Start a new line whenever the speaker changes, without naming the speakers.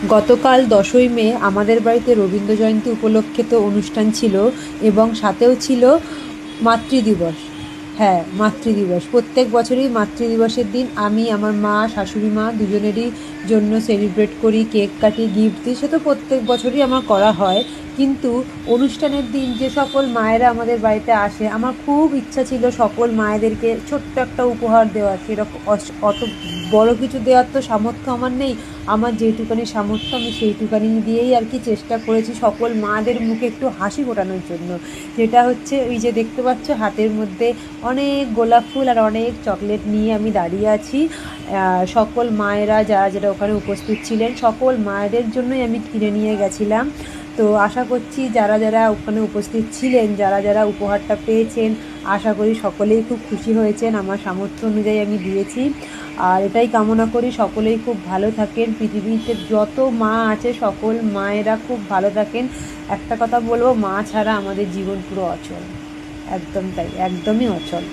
গতকাল 10ই মে আমাদের বাড়িতে রবীন্দ্র জয়ন্তী উপলক্ষে তো অনুষ্ঠান ছিল, এবং সাথেও ছিল মাতৃদিবস। হ্যাঁ, মাতৃদিবস। প্রত্যেক বছরই মাতৃদিবসের দিন আমি আমার মা, শাশুড়ি মা দুজনেরই জন্য সেলিব্রেট করি, কেক কাটি, গিফট দিই। সে তো প্রত্যেক বছরই আমার করা হয়। কিন্তু অনুষ্ঠানের দিন যে সকল মায়েরা আমাদের বাড়িতে আসে, আমার খুব ইচ্ছা ছিল সকল মায়েদেরকে ছোট্ট একটা উপহার দেওয়ার। সেরকম অত বড় কিছু দেওয়ার তো সামর্থ্য আমার নেই। আমার যেইটুকানি সামর্থ্য আমি সেইটুকানি দিয়েই আর কি চেষ্টা করেছি সকল মাদের মুখে একটু হাসি ফোটানোর জন্য। যেটা হচ্ছে ওই যে দেখতে পাচ্ছ হাতের মধ্যে অনেক গোলাপ ফুল আর অনেক চকলেট নিয়ে আমি দাঁড়িয়ে আছি। সকল মায়েরা যারা যারা ওখানে উপস্থিত ছিলেন সকল মায়েদের জন্যই আমি কিনে নিয়ে গেছিলাম। তো আশা করছি যারা যারা ওখানে উপস্থিত ছিলেন, যারা যারা উপহারটা পেয়েছেন, আশা করি সকলেই খুব খুশি হয়েছেন। আমার সামর্থ্য অনুযায়ী আমি দিয়েছি। আর এটাই কামনা করি সকলেই খুব ভালো থাকেন, পৃথিবীতে যত মা আছে সকল মায়েরা খুব ভালো থাকেন। একটা কথা বলবো, মা ছাড়া আমাদের জীবন পুরো অচল। একদম তাই, একদমই অচল।